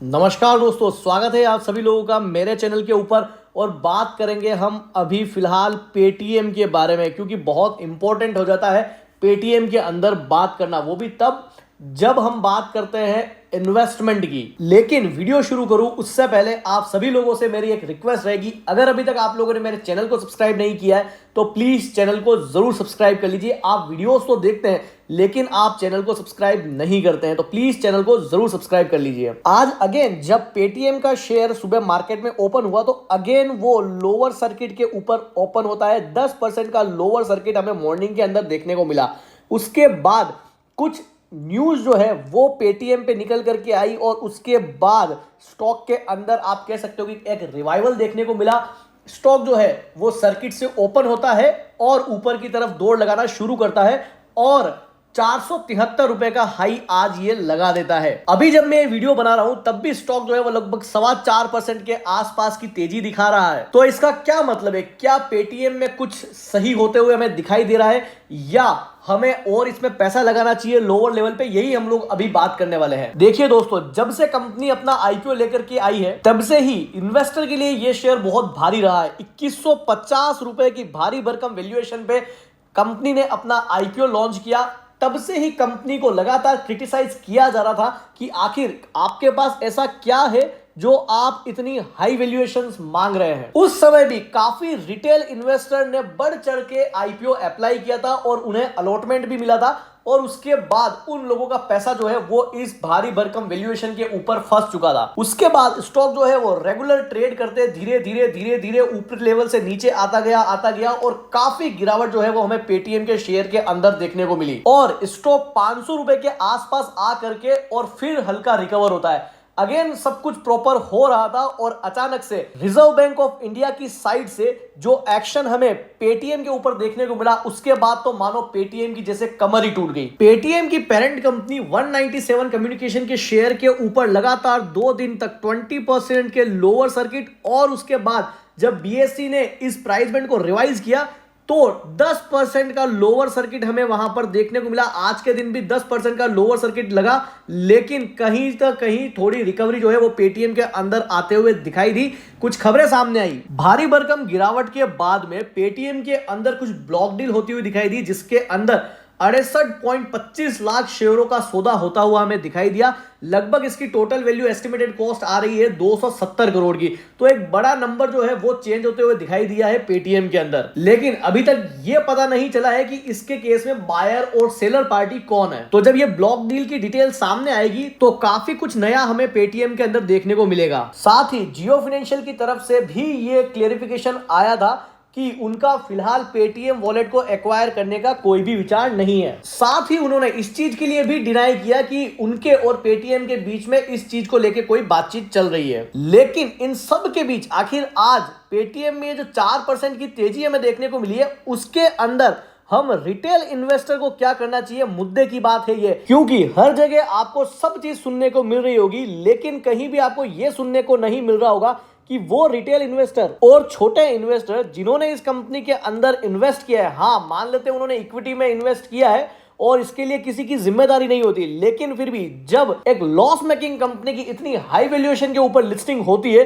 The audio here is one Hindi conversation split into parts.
नमस्कार दोस्तों, स्वागत है आप सभी लोगों का मेरे चैनल के ऊपर। और बात करेंगे हम अभी फिलहाल पेटीएम के बारे में, क्योंकि बहुत इंपॉर्टेंट हो जाता है पेटीएम के अंदर बात करना, वो भी तब जब हम बात करते हैं इन्वेस्टमेंट की। लेकिन वीडियो शुरू करूं उससे पहले आप सभी लोगों से मेरी एक रिक्वेस्ट रहेगी, अगर अभी तक आप लोगों ने मेरे चैनल को सब्सक्राइब नहीं किया है तो प्लीज चैनल को जरूर सब्सक्राइब कर लीजिए। आप वीडियोस तो देखते हैं लेकिन आप चैनल को सब्सक्राइब नहीं करते हैं, तो प्लीज चैनल को जरूर सब्सक्राइब कर लीजिए। आज अगेन जब पेटीएम का शेयर सुबह मार्केट में ओपन हुआ तो अगेन वो लोअर सर्किट के ऊपर ओपन होता है। 10% का लोअर सर्किट हमें मॉर्निंग के अंदर देखने को मिला। उसके बाद कुछ न्यूज जो है वो पेटीएम पे निकल करके आई और उसके बाद स्टॉक के अंदर आप कह सकते हो कि एक रिवाइवल देखने को मिला। स्टॉक जो है वो सर्किट से ओपन होता है और ऊपर की तरफ दौड़ लगाना शुरू करता है और 473 रुपए का हाई आज ये लगा देता है। अभी जब मैं ये वीडियो बना रहा हूं तब भी स्टॉक जो है वो लगभग 4.25% के आसपास की तेजी दिखा रहा है। तो इसका क्या मतलब है? क्या पेटीएम में कुछ सही होते हुए हमें दिखाई दे रहा है या हमें और इसमें पैसा लगाना चाहिए लोअर लेवल पे? यही हम लोग अभी बात करने वाले हैं। देखिए दोस्तों, जब से कंपनी अपना आईपीओ लेकर के आई है तब से ही इन्वेस्टर के लिए ये शेयर बहुत भारी रहा है। 2150 रुपए की भारी भरकम वैल्यूएशन पे कंपनी ने अपना आईपीओ लॉन्च किया। तब से ही कंपनी को लगातार क्रिटिसाइज किया जा रहा था कि आखिर आपके पास ऐसा क्या है जो आप इतनी हाई वैल्यूएशंस मांग रहे हैं। उस समय भी काफी रिटेल इन्वेस्टर ने बढ़ चढ़ के आईपीओ अप्लाई किया था और उन्हें अलॉटमेंट भी मिला था और उसके बाद उन लोगों का पैसा जो है वो इस भारी भरकम वैल्यूएशन के ऊपर फंस चुका था। उसके बाद स्टॉक जो है वो रेगुलर ट्रेड करते धीरे धीरे ऊपर लेवल से नीचे आता गया और काफी गिरावट जो है वो हमें पेटीएम के शेयर के अंदर देखने को मिली और स्टॉक 500 रुपए के आसपास आ करके और फिर हल्का रिकवर होता है। अगेन सब कुछ प्रॉपर हो रहा था और अचानक से रिजर्व बैंक ऑफ इंडिया की साइड से जो एक्शन हमें पेटीएम के ऊपर देखने को मिला, उसके बाद तो मानो पेटीएम की जैसे कमर ही टूट गई। पेटीएम की पेरेंट कंपनी 197 कम्युनिकेशन के शेयर के ऊपर लगातार 2 दिन तक 20% के लोअर सर्किट और उसके बाद जब बीएसई ने इस प्राइस बैंड को रिवाइज किया तो 10% का लोअर सर्किट हमें वहां पर देखने को मिला। आज के दिन भी 10% का लोअर सर्किट लगा, लेकिन कहीं तक कहीं थोड़ी रिकवरी जो है वो पेटीएम के अंदर आते हुए दिखाई दी। कुछ खबरें सामने आई। भारी भरकम गिरावट के बाद में पेटीएम के अंदर कुछ ब्लॉक डील होती हुई दिखाई दी, जिसके अंदर 68.25 लाख शेयरों का सौदा होता हुआ हमें दिखाई दिया। लगभग इसकी टोटल वैल्यू एस्टिमेटेड कॉस्ट आ रही है 270 करोड़ की। तो एक बड़ा नंबर जो है वो चेंज होते हुए दिखाई दिया है पेटीएम के अंदर। लेकिन अभी तक ये पता नहीं चला है कि इसके केस में बायर और सेलर पार्टी कौन है। तो जब ये ब्लॉक डील की डिटेल सामने आएगी तो काफी कुछ नया हमें पेटीएम के अंदर देखने को मिलेगा। साथ ही जियो फाइनेंशियल की तरफ से भी ये क्लेरिफिकेशन आया था कि उनका फिलहाल पेटीएम वॉलेट को एक्वायर करने का कोई भी विचार नहीं है। साथ ही उन्होंने इस चीज के लिए भी डिनाई किया कि उनके और पेटीएम के बीच में इस चीज को लेकर कोई बातचीत चल रही है। लेकिन इन सब के बीच आखिर आज पेटीएम में जो 4% की तेजी हमें देखने को मिली है, उसके अंदर हम रिटेल इन्वेस्टर को क्या करना चाहिए, मुद्दे की बात है ये। क्योंकि हर जगह आपको सब चीज सुनने को मिल रही होगी, लेकिन कहीं भी आपको यह सुनने को नहीं मिल रहा होगा कि वो रिटेल इन्वेस्टर और छोटे इन्वेस्टर जिन्होंने इस कंपनी के अंदर इन्वेस्ट किया है, हाँ मान लेते हैं उन्होंने इक्विटी में इन्वेस्ट किया है और इसके लिए किसी की जिम्मेदारी नहीं होती, लेकिन फिर भी जब एक लॉस मेकिंग कंपनी की इतनी हाई वैल्यूएशन के ऊपर लिस्टिंग होती है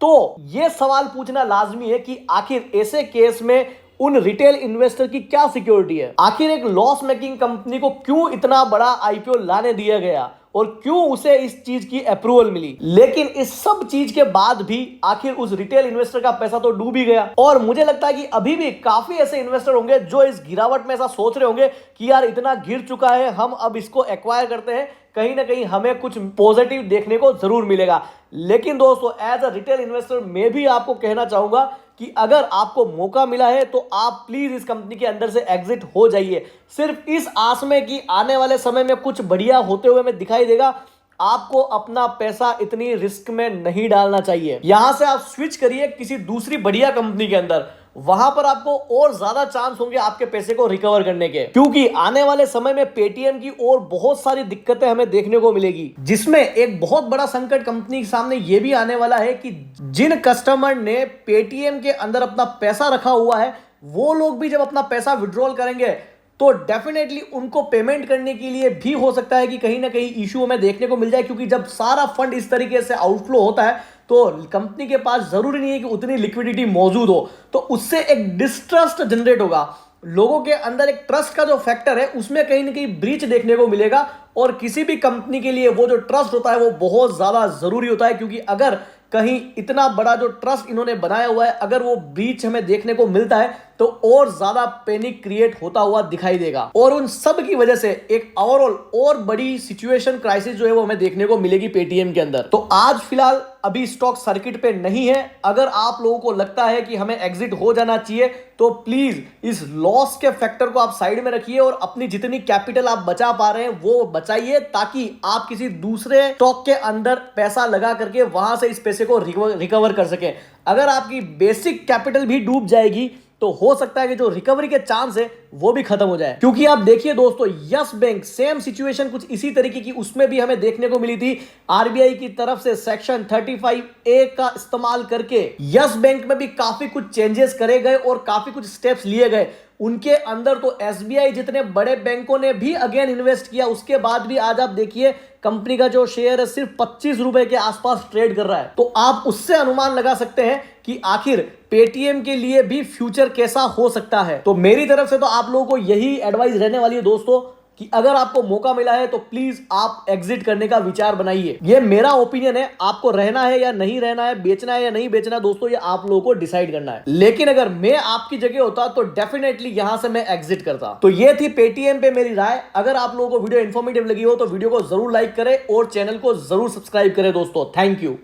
तो यह सवाल पूछना लाजमी है कि आखिर ऐसे केस में उन रिटेल इन्वेस्टर की क्या सिक्योरिटी है। आखिर एक लॉस मेकिंग कंपनी को क्यों इतना बड़ा आईपीओ लाने दिया गया और क्यों उसे इस चीज की अप्रूवल मिली। लेकिन इस सब चीज के बाद भी आखिर उस रिटेल इन्वेस्टर का पैसा तो डूब ही गया। और मुझे लगता है कि अभी भी काफी ऐसे इन्वेस्टर होंगे जो इस गिरावट में ऐसा सोच रहे होंगे कि यार इतना गिर चुका है, हम अब इसको एक्वायर करते हैं, कहीं ना कहीं हमें कुछ पॉजिटिव देखने को जरूर मिलेगा। लेकिन दोस्तों, एज अ रिटेल इन्वेस्टर मैं भी आपको कहना चाहूंगा कि अगर आपको मौका मिला है तो आप प्लीज इस कंपनी के अंदर से एग्जिट हो जाइए, सिर्फ इस आस में कि आने वाले समय में कुछ बढ़िया होते हुए हमें दिखाई देगा। आपको अपना पैसा इतनी रिस्क में नहीं डालना चाहिए। यहां से आप स्विच करिए किसी दूसरी बढ़िया कंपनी के अंदर, वहां पर आपको और ज्यादा चांस होंगे आपके पैसे को रिकवर करने के। क्योंकि आने वाले समय में पेटीएम की और बहुत सारी दिक्कतें हमें देखने को मिलेगी, जिसमें एक बहुत बड़ा संकट कंपनी के सामने यह भी आने वाला है कि जिन कस्टमर ने पेटीएम के अंदर अपना पैसा रखा हुआ है वो लोग भी जब अपना पैसा विड्रॉल करेंगे तो डेफिनेटली उनको पेमेंट करने के लिए भी हो सकता है कि कहीं ना कहीं इशू हमें देखने को मिल जाए, क्योंकि जब सारा फंड इस तरीके से आउटफ्लो होता है तो कंपनी के पास जरूरी नहीं है कि उतनी लिक्विडिटी मौजूद हो, तो उससे एक डिस्ट्रस्ट जनरेट होगा। लोगों के अंदर एक ट्रस्ट का जो फैक्टर है उसमें कहीं ना कहीं ब्रीच देखने को मिलेगा, और किसी भी कंपनी के लिए वो जो ट्रस्ट होता है वो बहुत ज्यादा जरूरी होता है, क्योंकि अगर कहीं इतना बड़ा जो ट्रस्ट इन्होंने बनाया हुआ है अगर वो ब्रीच हमें देखने को मिलता है तो और ज्यादा पैनिक क्रिएट होता हुआ दिखाई देगा, और उन सब की वजह से एक ओवरऑल और बड़ी सिचुएशन क्राइसिस जो है वो हमें देखने को मिलेगी पेटीएम के अंदर। तो आज फिलहाल अभी स्टॉक सर्किट पे नहीं है। अगर आप लोगों को लगता है कि हमें एग्जिट हो जाना चाहिए तो प्लीज इस लॉस के फैक्टर को आप साइड में रखिए और अपनी जितनी कैपिटल आप बचा पा रहे हैं वो बचाइए, ताकि आप किसी दूसरे स्टॉक के अंदर पैसा लगा करके वहां से इस पैसे को रिकवर कर सके। अगर आपकी बेसिक कैपिटल भी डूब जाएगी तो हो सकता है कि जो रिकवरी के चांस है वो भी खत्म हो जाए, क्योंकि आप देखिए दोस्तों यस बैंक सेम सिचुएशन कुछ इसी तरीके की उसमें भी हमें देखने को मिली थी। आरबीआई की तरफ से सेक्शन 35A का इस्तेमाल करके यस बैंक में भी काफी कुछ चेंजेस करे गए और काफी कुछ स्टेप्स लिए गए। उनके अंदर तो एसबीआई जितने बड़े बैंकों ने भी अगेन इन्वेस्ट किया, उसके बाद भी आज आप देखिए कंपनी का जो शेयर है सिर्फ 25 रुपए के आसपास ट्रेड कर रहा है। तो आप उससे अनुमान लगा सकते हैं कि आखिर पेटीएम के लिए भी फ्यूचर कैसा हो सकता है। तो मेरी तरफ से तो आप लोगों को यही एडवाइस रहने वाली है दोस्तों कि अगर आपको मौका मिला है तो प्लीज आप एग्जिट करने का विचार बनाइए। ये मेरा ओपिनियन है, आपको रहना है या नहीं रहना है, बेचना है या नहीं बेचना है दोस्तों, ये आप लोगों को डिसाइड करना है। लेकिन अगर मैं आपकी जगह होता तो डेफिनेटली यहां से मैं एग्जिट करता। तो ये थी पेटीएम पे मेरी राय। अगर आप लोगों को वीडियो इंफॉर्मेटिव लगी हो तो वीडियो को जरूर लाइक करें और चैनल को जरूर सब्सक्राइब करें दोस्तों। Thank you.